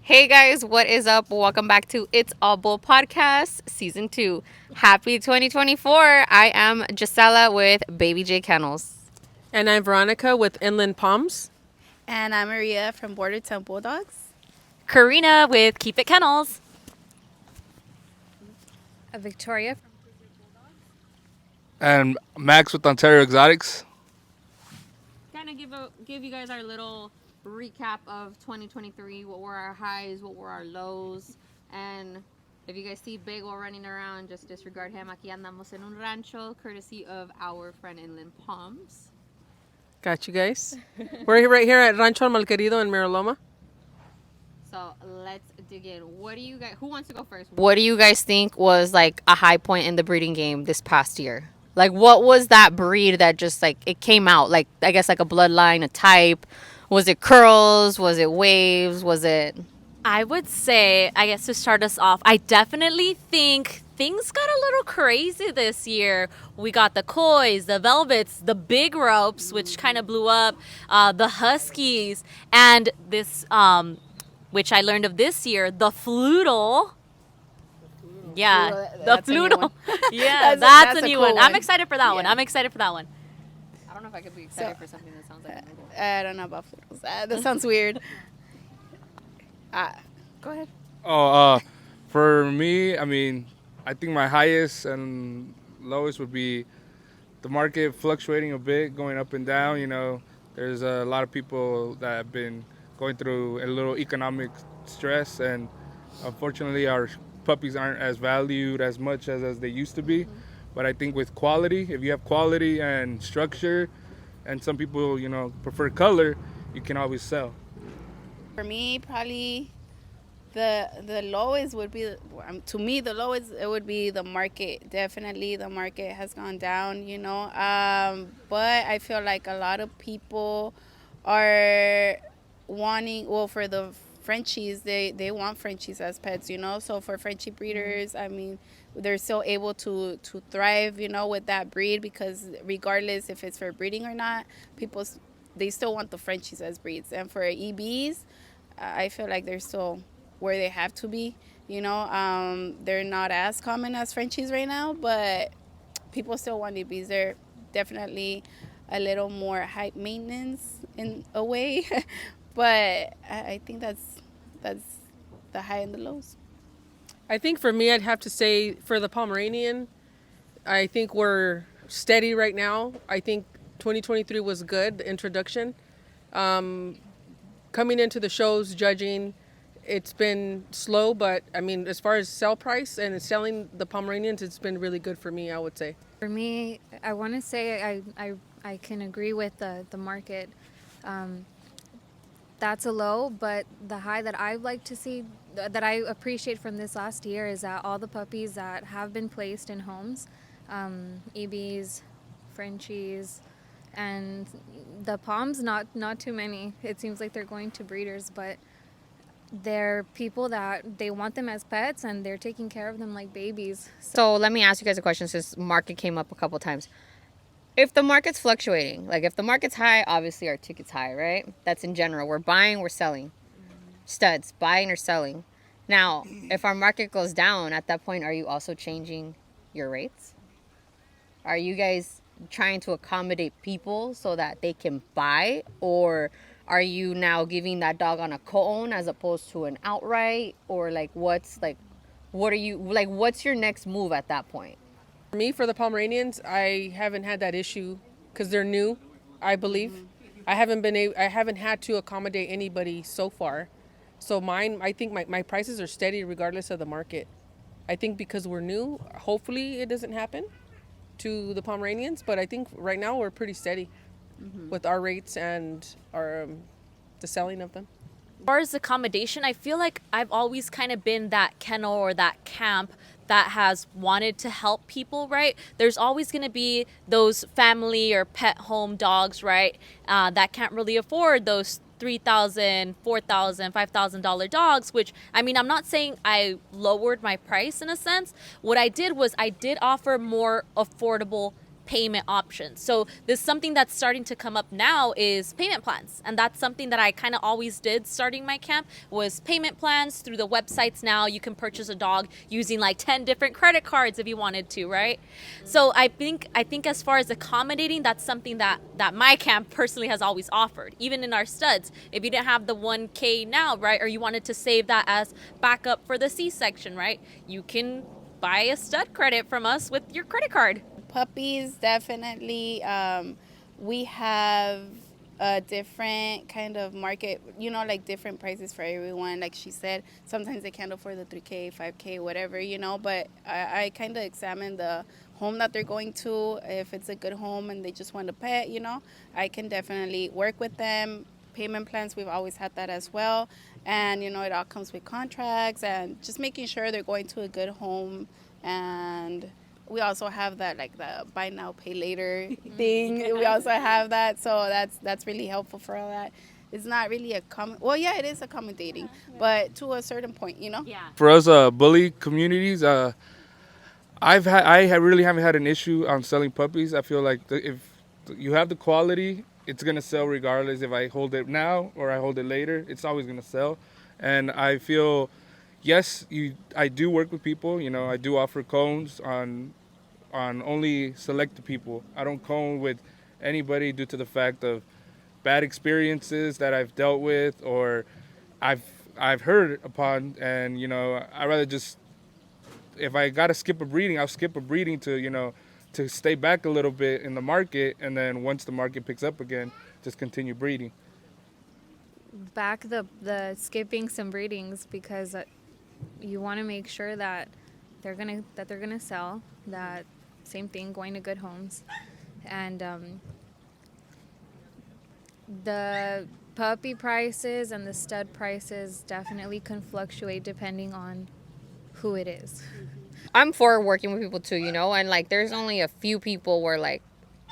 Hey guys, what is up? Welcome back to It's All Bull Podcast, Season 2. Happy 2024. I am Gisela with Baby J Kennels. And I'm Veronica with Inland Palms. And I'm Maria from Border Town Bulldogs. Karina with Keep It Kennels. Victoria. And Max with Ontario Exotics. Kind of give you guys our little recap of 2023. What were our highs? What were our lows? And if you guys see Bagel running around, just disregard him. Aquí andamos en un rancho, courtesy of our friend Inland Palms. Got you guys. We're right here at Rancho Malquerido in Miraloma. So let's dig in. What do you guys? Who wants to go first? What do you guys think was like a high point in the breeding game this past year? Like, what was that breed that just like it came out? Like, I guess like a bloodline, a type. Was it curls? Was it waves? Was it? I would say, I guess to start us off, I definitely think things got a little crazy this year. We got the Kois, the Velvets, the Big Ropes, which kind of blew up, the Huskies, and this, which I learned of this year, the Flutal. Yeah, the That's a new Flutal. one. Yeah, That's that's a a new cool one. I'm one. excited for that one. Yeah. I'm excited for that one. I don't know if I could be excited So- for something that sounds like. A noodle. I don't know about flippers. That sounds weird. Go ahead. For me, I think my highest and lowest would be the market fluctuating a bit, going up and down. There's a lot of people that have been going through a little economic stress, and unfortunately, our puppies aren't as valued as much as they used to be. But I think with quality, if you have quality and structure, and some people, prefer color, you can always sell. For me, probably the lowest would be to me the lowest it would be the market. Definitely, the market has gone down. But I feel like a lot of people are wanting for the Frenchies, they want Frenchies as pets, so for Frenchie breeders, I mean, they're still able to thrive, with that breed, because regardless if it's for breeding or not, they still want the Frenchies as breeds. And for EBs, I feel like they're still where they have to be. They're not as common as Frenchies right now, but people still want EBs. They're definitely a little more high maintenance in a way, but I think that's the high and the lows. I think for me, I'd have to say for the Pomeranian, I think we're steady right now. I think 2023 was good, the introduction. Coming into the shows, judging, it's been slow, but as far as sell price and selling the Pomeranians, it's been really good for me, I would say. For me, I want to say I can agree with the market. Um, that's a low, but the high that I like to see, that I appreciate from this last year, is that all the puppies that have been placed in homes, EBs, Frenchies, and the Poms, not too many. It seems like they're going to breeders, but they're people that they want them as pets and they're taking care of them like babies. So let me ask you guys a question since market came up a couple times. If the market's fluctuating, like if the market's high, obviously our ticket's high, right? That's in general. We're buying, we're selling. Studs, buying or selling. Now, if our market goes down, at that point, are you also changing your rates? Are you guys trying to accommodate people so that they can buy? Or are you now giving that dog on a co-own as opposed to an outright? Or what are you, like, what's your next move at that point? For me, for the Pomeranians, I haven't had that issue because they're new, I believe. I haven't had to accommodate anybody so far. So mine, I think my prices are steady regardless of the market. I think because we're new, hopefully it doesn't happen to the Pomeranians, but I think right now we're pretty steady with our rates and our the selling of them. As far as accommodation, I feel like I've always kind of been that kennel or that camp that has wanted to help people, right? There's always going to be those family or pet home dogs, right? That can't really afford those $3,000, $4,000, $5,000 dogs, which, I'm not saying I lowered my price in a sense. What I did was I did offer more affordable payment options. So this something that's starting to come up now is payment plans, and that's something that I kind of always did starting my camp was payment plans through the websites. Now you can purchase a dog using like 10 different credit cards if you wanted to, right? So I think as far as accommodating, that's something that my camp personally has always offered. Even in our studs, if you didn't have the 1K now, right, or you wanted to save that as backup for the C-section, right, you can buy a stud credit from us with your credit card. Puppies, definitely. We have a different kind of market, like different prices for everyone. Like she said, sometimes they can't afford the 3K, 5K, whatever, but I kind of examine the home that they're going to. If it's a good home and they just want a pet, I can definitely work with them. Payment plans, we've always had that as well. And, it all comes with contracts and just making sure they're going to a good home. And we also have that, like the buy now, pay later thing. We also have that. So that's really helpful for all that. It's not really it is accommodating, but to a certain point, Yeah. For us, bully communities, I really haven't had an issue on selling puppies. I feel like if you have the quality, it's gonna sell regardless. If I hold it now or I hold it later, it's always gonna sell. And I feel, yes, I do work with people. I do offer cones on only selected people. I don't cone with anybody due to the fact of bad experiences that I've dealt with or I've heard upon. And I rather just, if I gotta skip a breeding, I'll skip a breeding to stay back a little bit in the market, and then once the market picks up again, just continue breeding. Back the skipping some breedings because you want to make sure that they're gonna sell. That same thing, going to good homes, and the puppy prices and the stud prices definitely can fluctuate depending on who it is. I'm for working with people too, and like there's only a few people where like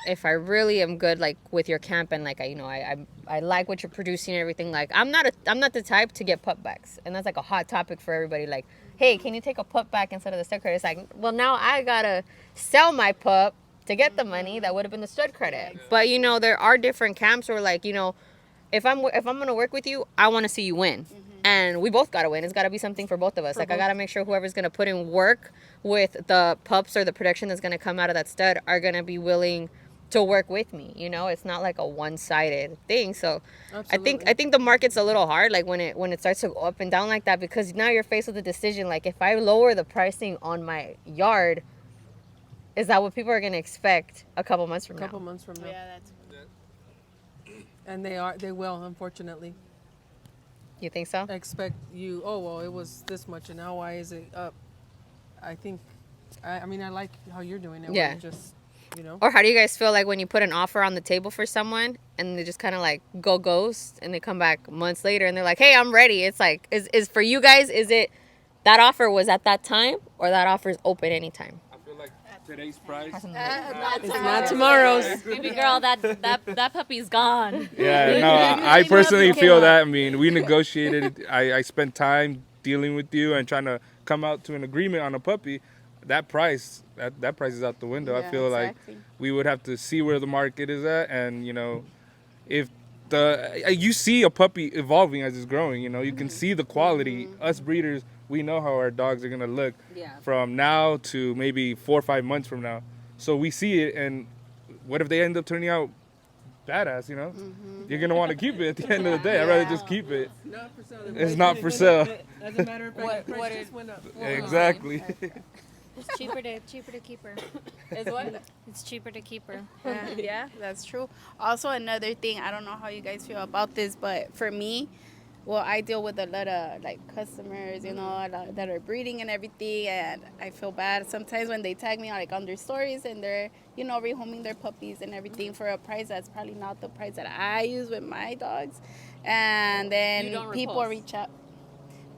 if I really am good like with your camp and like I like what you're producing and everything, like I'm not the type to get pup backs, and that's like a hot topic for everybody. Like, hey, can you take a pup back instead of the stud credit? It's like, well, now I gotta sell my pup to get the money that would have been the stud credit. But there are different camps where like if I'm gonna work with you, I want to see you win. And we both got to win. It's got to be something for both of us. I got to make sure whoever's going to put in work with the pups or the production that's going to come out of that stud are going to be willing to work with me. It's not like a one-sided thing. So Absolutely. I think the market's a little hard, like when it starts to go up and down like that, because now you're faced with a decision. Like if I lower the pricing on my yard, is that what people are going to expect a couple months from now? Yeah, that's And they will, unfortunately. You think so? Expect you, oh, well, it was this much and now why is it up? I think, I mean, I like how you're doing it. Yeah. Where you just, Or how do you guys feel like when you put an offer on the table for someone and they just kind of like go ghost and they come back months later and they're like, hey, I'm ready. It's like, is for you guys, is it that offer was at that time or that offer is open anytime? I feel like today's price. it's not tomorrow's. Baby girl, that puppy's gone. Yeah, no, I personally feel that. I mean, we negotiated. I spent time dealing with you and trying to come out to an agreement on a puppy. That price is out the window. I feel exactly. like we would have to see where the market is at, and if you see a puppy evolving as it's growing, you can see the quality. Us breeders, we know how our dogs are gonna look from now to maybe 4 or 5 months from now. So we see it, and what if they end up turning out badass? You're gonna want to keep it at the end of the day. I'd rather just keep it. It's not for sale. As a matter of fact, the price just went up. Exactly. It's cheaper to keep her. Is what? It's cheaper to keep her. Yeah, that's true. Also, another thing, I don't know how you guys feel about this, but for me, well, I deal with a lot of like customers, that are breeding and everything, and I feel bad sometimes when they tag me like on their stories and they're, rehoming their puppies and everything for a price that's probably not the price that I use with my dogs, and then people reach out.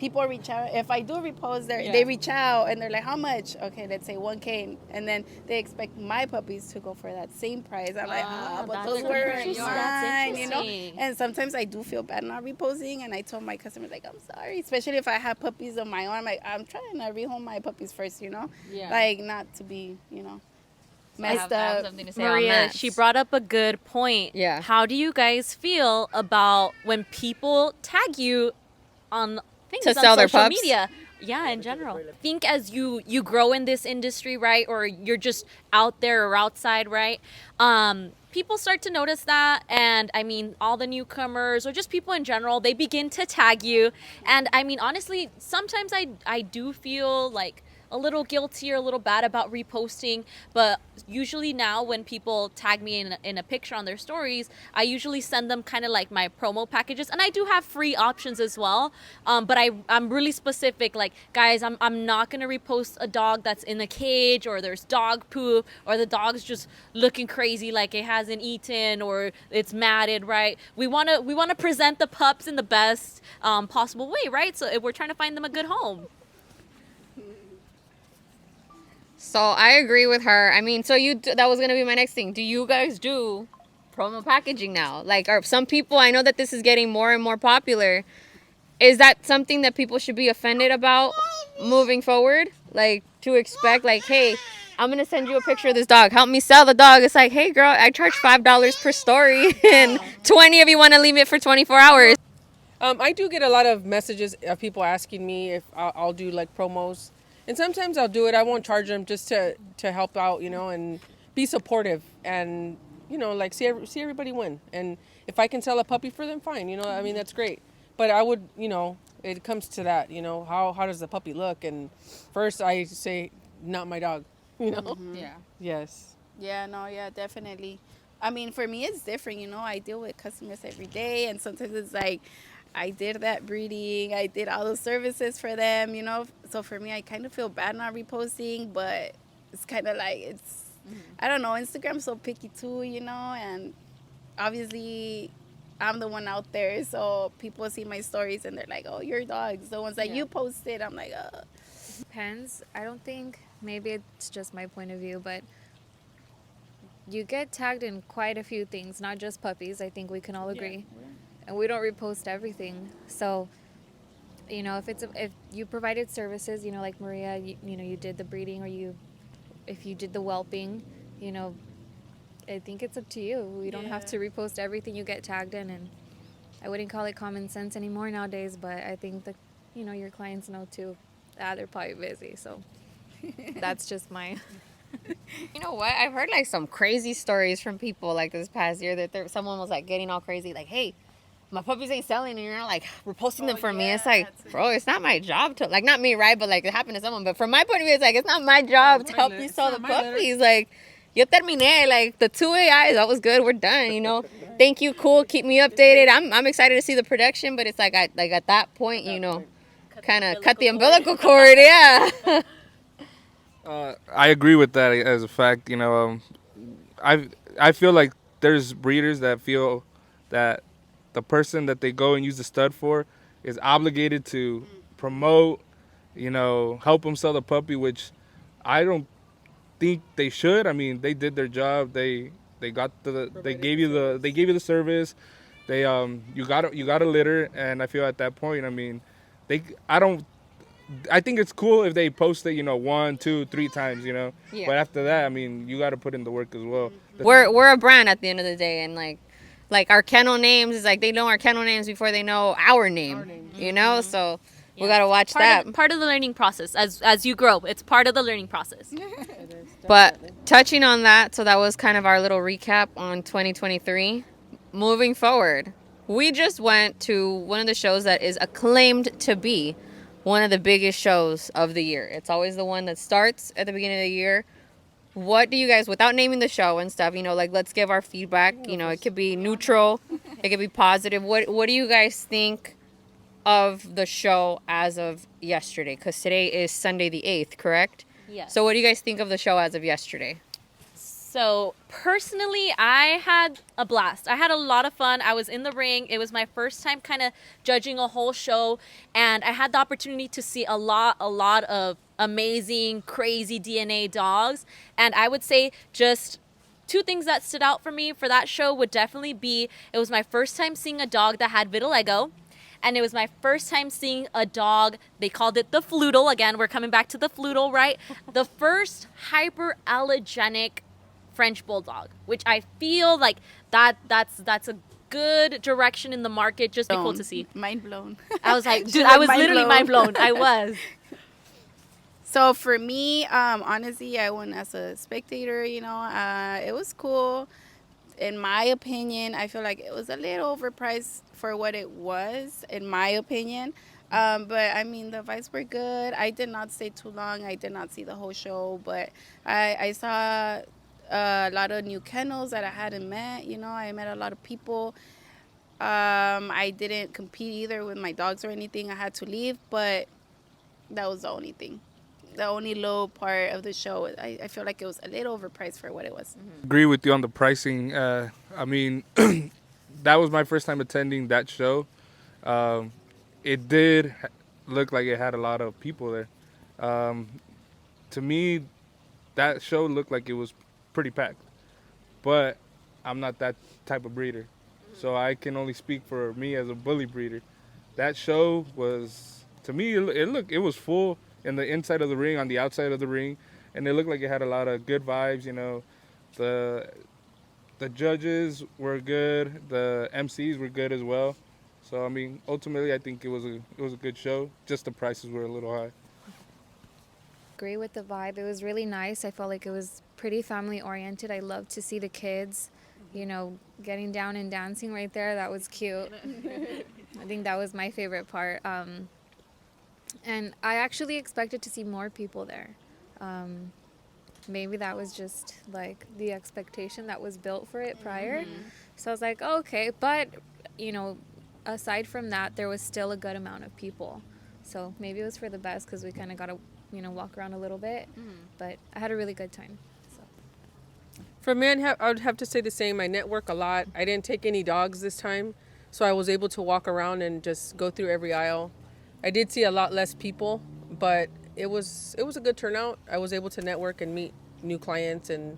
If I do repost, they reach out and they're like, how much? Okay, let's say 1K, and then they expect my puppies to go for that same price. I'm like, but those were mine, And sometimes I do feel bad not reposting, and I told my customers, like, I'm sorry, especially if I have puppies of my own. I'm like, I'm trying to rehome my puppies first, like not to be, messed I have up. something to say on Maria, that. she brought up a good point. Yeah. How do you guys feel about when people tag you on things To on sell their social pups? media? Yeah, in general. I think as you grow in this industry, right, or you're just out there or outside, right? People start to notice that, and I mean, all the newcomers or just people in general, they begin to tag you. And I mean, honestly, sometimes I do feel like a little guilty or a little bad about reposting, but usually now when people tag me in a picture on their stories, I usually send them kind of like my promo packages, and I do have free options as well. But I'm really specific, like, guys, I'm not gonna repost a dog that's in a cage, or there's dog poop, or the dog's just looking crazy like it hasn't eaten, or it's matted, right? We wanna present the pups in the best possible way, right? So if we're trying to find them a good home. So I agree with her. I mean, so that was gonna be my next thing. Do you guys do promo packaging now? Like, are some people? I know that this is getting more and more popular. Is that something that people should be offended about moving forward? Like, to expect, like, hey, I'm gonna send you a picture of this dog. Help me sell the dog. It's like, hey, girl, I charge $5 per story, and 20 of you want to leave it for 24 hours. I do get a lot of messages of people asking me if I'll do like promos, and sometimes I'll do it. I won't charge them just to help out, you know, and be supportive, and you know, like see everybody win. And if I can sell a puppy for them, fine. You know, I mean, that's great. But I would, you know, it comes to that, you know, how does the puppy look? And first I say, not my dog, you know. Yeah. Yes. Yeah, no, yeah, definitely. I mean, for me, it's different. You know, I deal with customers every day, and sometimes it's like, I did that breeding, I did all those services for them, you know. So for me, I kind of feel bad not reposting, but it's kind of like I don't know, Instagram's so picky too, you know, and obviously I'm the one out there, so people see my stories and they're like, oh, your dog's the ones that you posted. I'm like, Depends. I don't think, maybe it's just my point of view, but you get tagged in quite a few things, not just puppies. I think we can all agree. And we don't repost everything. So, you know, if you provided services, you know, like Maria, you know, you did the breeding, or if you did the whelping, you know, I think it's up to you. We don't have to repost everything you get tagged in, and I wouldn't call it common sense anymore nowadays, but I think that, you know, your clients know too. They're probably busy, so that's just my... You know what? I've heard like some crazy stories from people like this past year that someone was like getting all crazy, like, hey, my puppies ain't selling, and you're not like reposting them for me. It's like, bro, it's not my job to, like, not me, right? But like, it happened to someone. But from my point of view, it's like, it's not my job to help you sell the puppies. Like, yo terminé, like the 2 AIs, that was good. We're done, you know. Thank you, cool. Keep me updated. I'm excited to see the production, but it's like, at that point, you know, kind of cut the umbilical cord, yeah. I agree with that as a fact. You know, I feel like there's breeders that feel that the person that they go and use the stud for is obligated to promote, you know, help them sell the puppy, which I don't think they should. I mean, they did their job. They gave you the service. You got a litter, and I feel at that point, I mean, I think it's cool if they post it, you know, 1, 2, 3 times, you know. Yeah. But after that, I mean, you got to put in the work as well. We're a brand at the end of the day, and like our kennel names is like, they know our kennel names before they know our name. You know, so we gotta watch that. Part of the learning process as you grow. It's part of the learning process. But touching on that, so that was kind of our little recap on 2023. Moving forward, we just went to one of the shows that is acclaimed to be one of the biggest shows of the year. It's always the one that starts at the beginning of the year. What do you guys, without naming the show and stuff, you know, like, let's give our feedback. You know, it could be neutral, it could be positive. What do you guys think of the show as of yesterday? Because today is Sunday the 8th, correct? Yes. So what do you guys think of the show as of yesterday? So personally, I had a blast. I had a lot of fun. I was in the ring. It was my first time kind of judging a whole show, and I had the opportunity to see a lot of amazing, crazy DNA dogs. And I would say just 2 things that stood out for me for that show would definitely be, it was my first time seeing a dog that had vitiligo. And it was my first time seeing a dog, they called it the Floodle. Again, we're coming back to the Floodle, right? The first hyperallergenic French Bulldog, which I feel like that's a good direction in the market. Just be cool to see. Mind blown. I was like, She's dude, like, I was mind literally blown. mind blown. I was. So for me, honestly, I went as a spectator. It was cool. In my opinion, I feel like it was a little overpriced for what it was, in my opinion. But I mean, the vibes were good. I did not stay too long. I did not see the whole show, but I saw a lot of new kennels that I hadn't met. I met a lot of people. I didn't compete either with my dogs or anything. I had to leave, but that was the only thing. The only low part of the show. I feel like it was a little overpriced for what it was. Agree with you on the pricing. I mean, that was my first time attending that show. It did look like it had a lot of people there. To me, that show looked like it was pretty packed. But I'm not that type of breeder. So I can only speak for me as a bully breeder. That show was, to me, it was full in the inside of the ring, on the outside of the ring. And it looked like it had a lot of good vibes, The judges were good. The MCs were good as well. So I mean, ultimately, I think it was a good show. Just the prices were a little high. Agree with the vibe. It was really nice. I felt like it was pretty family oriented. I loved to see the kids, getting down and dancing right there. That was cute. I think that was my favorite part. And I actually expected to see more people there. Maybe that was just like the expectation that was built for it prior. So I was like, oh, okay. But, aside from that, there was still a good amount of people. So maybe it was for the best because we kind of got to, walk around a little bit. But I had a really good time. So. For me, I would have to say the same. I network a lot. I didn't take any dogs this time, so I was able to walk around and just go through every aisle. I did see a lot less people, but it was a good turnout. I was able to network and meet new clients, and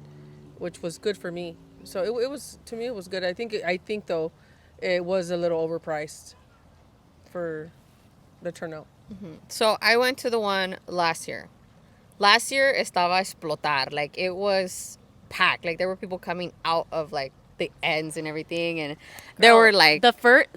which was good for me. So it was, to me, it was good. I think though, it was a little overpriced for the turnout. So I went to the one last year. Last year estaba explotar. Like it was packed. Like there were people coming out of like the ends and everything, and there were like The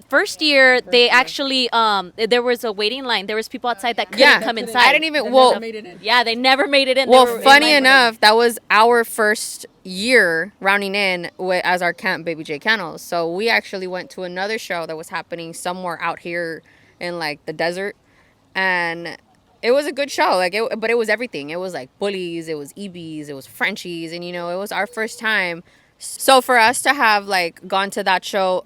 first year, they actually there was a waiting line. There was people outside that couldn't come inside. I didn't even. Well, Yeah, they never made it in. They well, were in funny line. enough, that was our first year rounding in as our camp, Baby J Kennels. So we actually went to another show that was happening somewhere out here in like the desert, and it was a good show. But it was everything. It was like bullies, it was EBs, it was Frenchies, and it was our first time. So for us to have like gone to that show,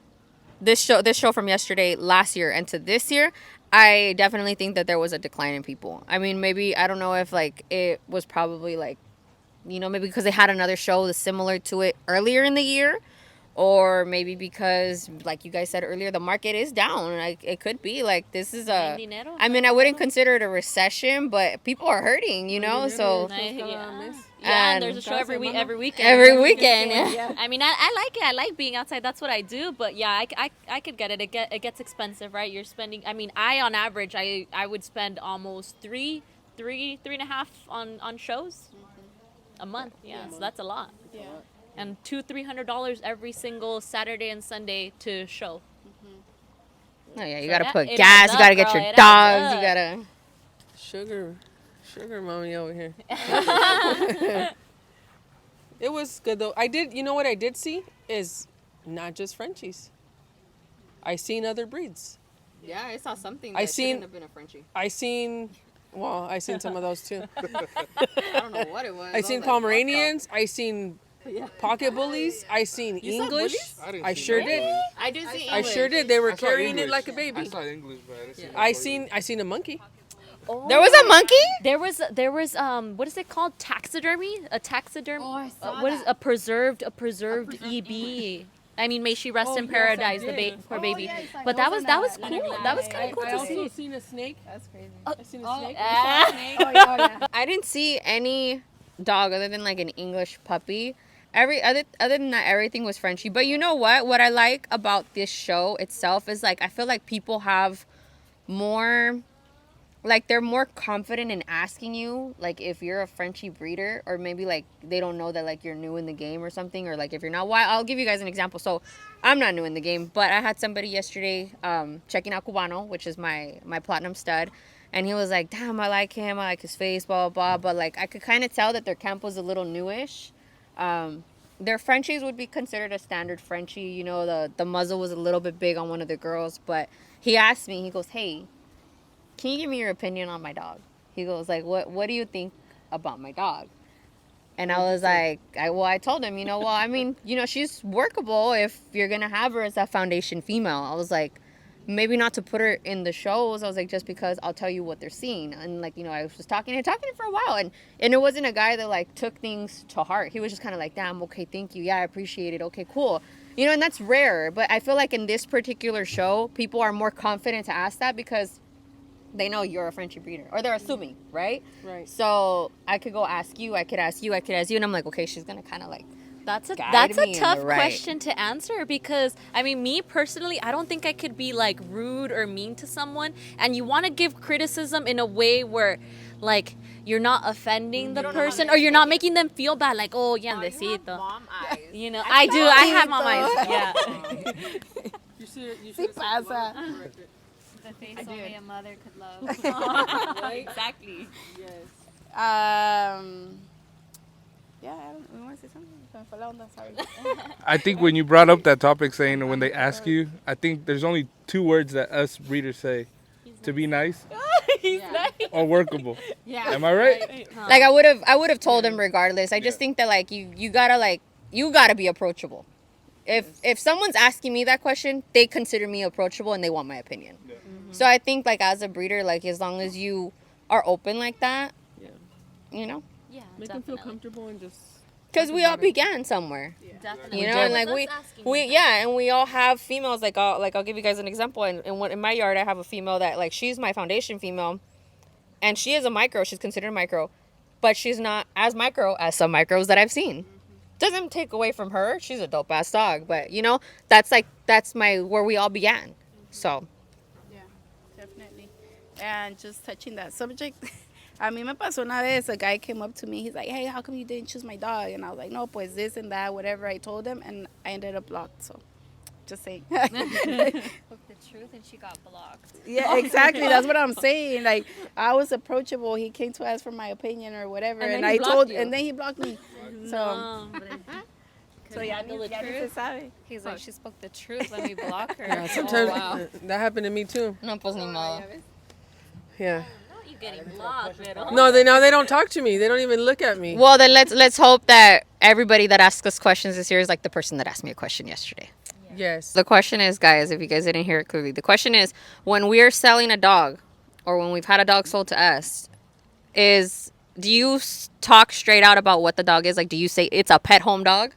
this show from yesterday, last year, and to this year, I definitely think that there was a decline in people. I mean, maybe, I don't know if like it was probably like, maybe because they had another show that's similar to it earlier in the year, or maybe because, like you guys said earlier, the market is down. Like it could be like this is a. Dinero. I mean, I wouldn't consider it a recession, but people are hurting, So Yeah, and And- there's a show every weekend. every weekend, yeah. I mean, I like it. I like being outside. That's what I do. But yeah, I could get it. It gets expensive, right? You're spending. I mean, on average, I would spend almost three and a half on shows a month. Yeah, so that's a lot. Yeah. And $200-$300 every single Saturday and Sunday to show. Oh yeah, you So gotta that- put it gas. adds You gotta up, get girl, your it adds dogs. You up. gotta. Sugar mommy over here. It was good though. What I did see is not just Frenchies. I seen other breeds. Yeah, I saw something. I seen- shouldn't have been a Frenchie. I seen some of those too. I don't know what it was. I seen Pomeranians. I seen pocket bullies. I seen You saw English. bullies? I sure did. I did see. I sure did. They were I saw carrying it English. like a I baby. saw English, but I didn't see I seen a monkey. There was a monkey. There was what is it called? Taxidermy? A taxidermy? Oh, I saw What is that. a preserved EB? I mean, may she rest in paradise, poor baby. But that was cool. That was kind of cool to see. seen a snake. That's crazy. I seen a snake. I didn't see any dog other than like an English puppy. Other than that, everything was Frenchie. But you know what? What I like about this show itself is like I feel like people have more like they're more confident in asking you like if you're a Frenchie breeder, or maybe like they don't know that like you're new in the game or something, or like if you're not. Why? I'll give you guys an example. So I'm not new in the game, but I had somebody yesterday checking out Cubano, which is my platinum stud, and he was like, damn, I like him, I like his face, blah blah blah. But like I could kind of tell that their camp was a little newish. Their Frenchies would be considered a standard Frenchie. You know, the muzzle was a little bit big on one of the girls, but he asked me, he goes, hey, can you give me your opinion on my dog? He goes like, what do you think about my dog? And I was like, I told him, well, I mean, she's workable if you're going to have her as a foundation female. I was like, maybe not to put her in the shows. I was like, just because I'll tell you what they're seeing. And like, I was just talking for a while. And it wasn't a guy that like took things to heart. He was just kind of like, damn, okay, thank you. Yeah, I appreciate it. Okay, cool. And that's rare. But I feel like in this particular show, people are more confident to ask that because they know you're a Frenchie breeder, or they're assuming, right? Right. So I could go ask you, I could ask you, and I'm like, okay, she's gonna kind of like. That's a guide me in tough the right. question to answer, because I mean, me personally, I don't think I could be like rude or mean to someone, and you want to give criticism in a way where like you're not offending the person, or you're not making them feel bad, like, oh, yandecito. Mom eyes. I do. I have mom eyes. Yeah. You should pasa. The face only a mother could love. Exactly. Yes. Yeah, we want to say something. Se me fue la onda, sorry. I think when you brought up that topic, saying when they ask you, I think there's only 2 words that us breeders say: to be nice or workable. Yeah. Am I right? Like I would have told him regardless. I just think that like you gotta be approachable. If someone's asking me that question, they consider me approachable and they want my opinion. Yeah. Mm-hmm. So I think like as a breeder, like as long as you are open like that, Yeah. Yeah, Make them feel comfortable and just. because we all began somewhere. Yeah. Definitely. And like we all have females. Like I'll give you guys an example. In my yard, I have a female that like she's my foundation female, and she is a micro. She's considered a micro, but she's not as micro as some micros that I've seen. Doesn't take away from her. She's a dope ass dog, but that's where we all began. So. Yeah, definitely. And just touching that subject. A mí me pasó una vez, a guy came up to me, he's like, hey, how come you didn't choose my dog? And I was like, no, pues this and that, whatever I told him, and I ended up blocked, so just saying. Spoke the truth and she got blocked. Yeah, exactly, that's what I'm saying. Like, I was approachable, he came to ask for my opinion or whatever, and then he blocked you. and then he blocked me. So, So ya ni se sabe. He's like, she spoke the truth. Let me block her. Yeah, sometimes wow. that happened to me too. No, pues ni modo. Yeah. You getting blocked, little. No, they don't talk to me. They don't even look at me. Well, then let's hope that everybody that asks us questions this year is like the person that asked me a question yesterday. Yes. The question is, guys, if you guys didn't hear it clearly, the question is, when we're selling a dog, or when we've had a dog sold to us, do you talk straight out about what the dog is? Like, do you say it's a pet home dog?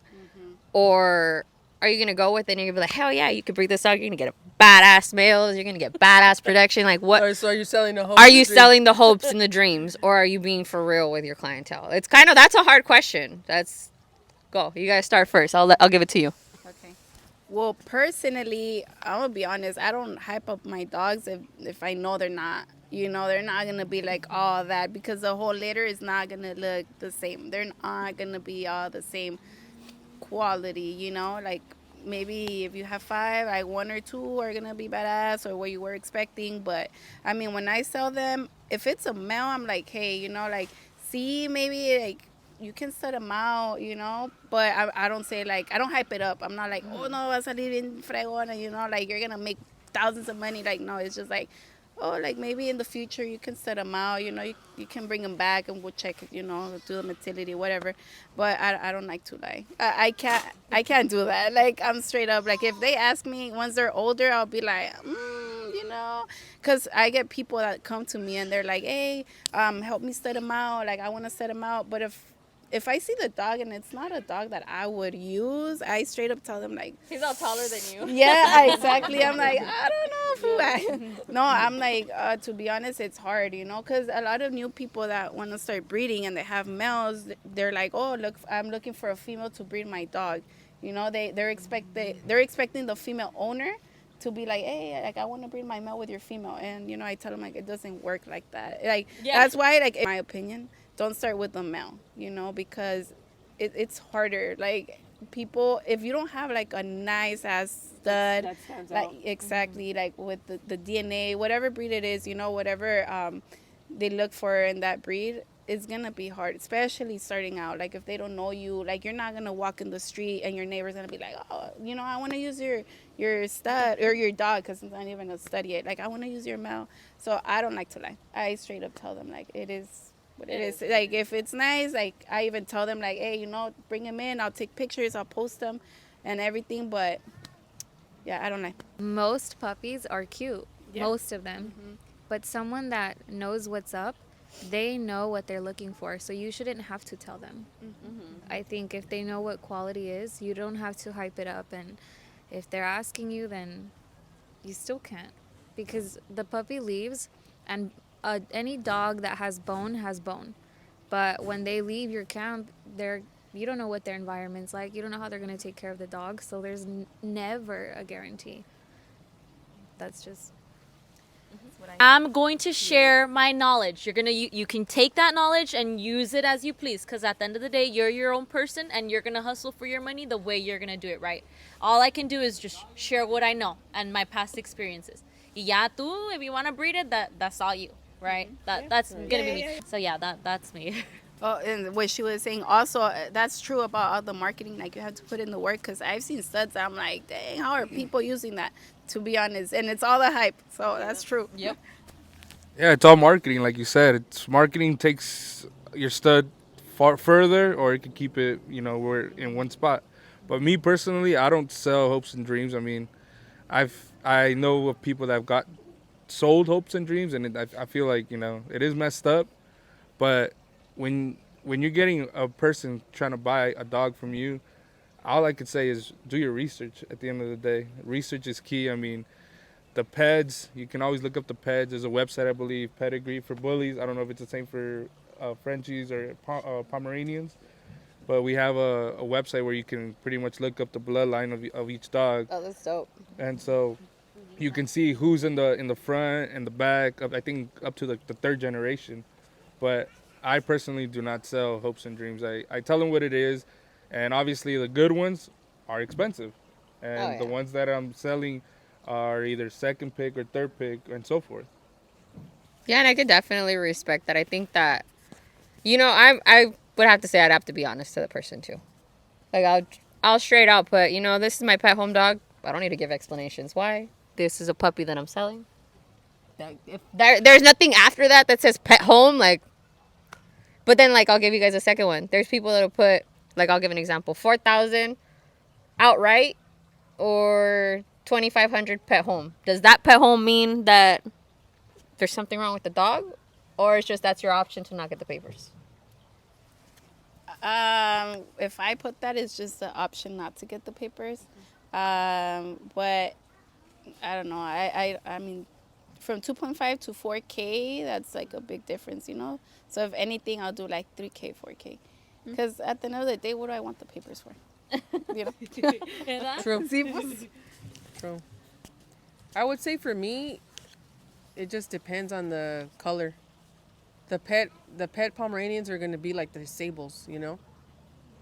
Or are you going to go with it and you're going to be like, hell yeah, you could breed this dog. You're going to get a badass males. You're going to get badass production. Like, what? So are you selling the hopes? Are you selling the hopes and the dreams? Or are you being for real with your clientele? It's that's a hard question. Go. You guys start first. I'll give it to you. Okay. Well, personally, I'm going to be honest. I don't hype up my dogs if I know they're not. They're not going to be like all that, because the whole litter is not going to look the same. They're not going to be all the same quality, like maybe if you have 5, like 1 or 2 are going to be badass or what you were expecting. But I mean, when I sell them, if it's a male, I'm like, hey, like, see, maybe like you can set them out, but I don't say like, I don't hype it up. I'm not like, oh no, vas a salir bien fregona, like you're going to make thousands of money. Like, no, it's just like, oh, like maybe in the future you can set them out, you can bring them back and we'll check it, do the motility, whatever. But I don't like to lie. I can't do that. Like, I'm straight up. Like, if they ask me once they're older, I'll be like, because I get people that come to me and they're like, hey, help me set them out. Like, I want to set them out. But if I see the dog and it's not a dog that I would use, I straight up tell them, like, He's all taller than you. yeah, exactly. I'm like, I don't know no, I'm like, to be honest, it's hard, because a lot of new people that want to start breeding and they have males, they're like, oh, look, I'm looking for a female to breed my dog. They're expecting the female owner to be like, hey, like I want to breed my male with your female, and I tell them like it doesn't work like that. Like that's why, like in my opinion, don't start with the male, because it's harder. Like people, if you don't have like a nice ass stud, That stands like out. exactly, like with the DNA, whatever breed it is, whatever they look for in that breed, it's gonna be hard, especially starting out. Like if they don't know you, like you're not gonna walk in the street and your neighbor's gonna be like, oh, I want to use your stud or your dog, because it's not even a stud yet. Like I want to use your male. So I don't like to lie. I straight up tell them like it is what it is. Like if it's nice, like I even tell them like, hey, bring him in. I'll take pictures. I'll post them, and everything. But yeah, I don't lie. Most puppies are cute, Yeah. most of them. But someone that knows what's up, they know what they're looking for. So you shouldn't have to tell them. I think if they know what quality is, you don't have to hype it up. And if they're asking you, then you still can't. Because the puppy leaves, and any dog that has bone has bone. But when they leave your camp, you don't know what their environment's like. You don't know how they're going to take care of the dog. So there's never a guarantee. That's just what I'm going to share my knowledge. You can take that knowledge and use it as you please, because at the end of the day, you're your own person and you're gonna hustle for your money the way you're gonna do it right. All I can do is just share what I know and my past experiences. Y ya tú, if you want to breed it, that's all you, right? That's gonna be me. So yeah, that's me. Oh, and what she was saying also, that's true about all the marketing. Like you have to put in the work, because I've seen studs that I'm like, dang, how are people using that? To be honest, and it's all the hype. So that's true. Yep. Yeah, it's all marketing, like you said. It's marketing takes your stud far further, or it could keep it, we're in one spot. But me personally, I don't sell hopes and dreams. I mean, I know of people that have got sold hopes and dreams, and I feel like it is messed up. But when you're getting a person trying to buy a dog from you, all I could say is do your research. At the end of the day, research is key. I mean, the PEDs, you can always look up the PEDs. There's a website, I believe, Pedigree for bullies. I don't know if it's the same for Frenchies or Pomeranians, but we have a website where you can pretty much look up the bloodline of each dog. Oh, that's dope. And so you can see who's in the front and the back of, I think, up to the third generation. But I personally do not sell hopes and dreams. I tell them what it is, and obviously the good ones are expensive, and the ones that I'm selling are either second pick or third pick and so forth. Yeah, and I could definitely respect that. I think that, I would have to say I'd have to be honest to the person too. Like I'll straight out put, this is my pet home dog. I don't need to give explanations why. This is a puppy that I'm selling. If there's nothing after that says pet home, like. But then, like, I'll give you guys a second one. There's people that'll put, like, I'll give an example, 4,000 outright or 2,500 pet home. Does that pet home mean that there's something wrong with the dog, or it's just that's your option to not get the papers? If I put that, it's just the option not to get the papers. But I don't know. I mean, from 2.5 to 4K, that's like a big difference, So if anything, I'll do like 3K, 4K. Because at the end of the day, what do I want the papers for? True. True. I would say for me, it just depends on the color. The pet Pomeranians are going to be like the sables,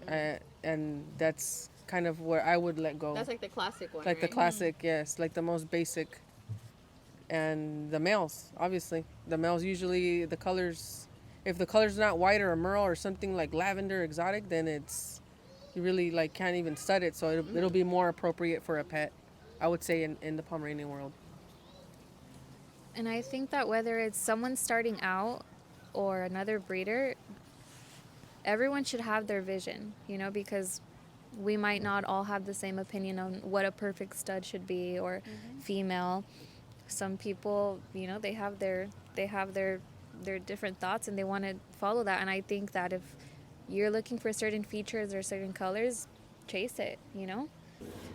and that's kind of where I would let go. That's like the classic one, Like the classic, yes, like the most basic. And the males, obviously, the males usually the colors. If the color's not white or a merle or something like lavender exotic, then you really like can't even stud it. So it'll be more appropriate for a pet, I would say, in the Pomeranian world. And I think that whether it's someone starting out or another breeder, everyone should have their vision, because we might not all have the same opinion on what a perfect stud should be or female. Some people, they have their different thoughts and they want to follow that. And I think that if you're looking for certain features or certain colors, chase it,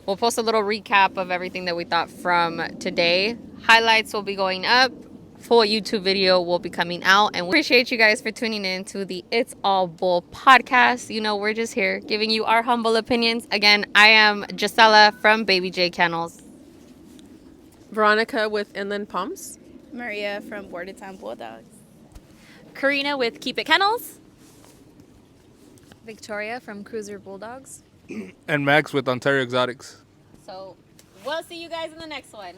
We'll post a little recap of everything that we thought from today. Highlights will be going up. Full YouTube video will be coming out. And we appreciate you guys for tuning in to the It's All Bull podcast. We're just here giving you our humble opinions. Again, I am Gisela from Baby J Kennels. Veronica with Inland Palms. Maria from Bordertown Bulldogs. Karina with Keep It Kennels. Victoria from Cruiser Bulldogs. And Max with Ontario Exotics. So we'll see you guys in the next one.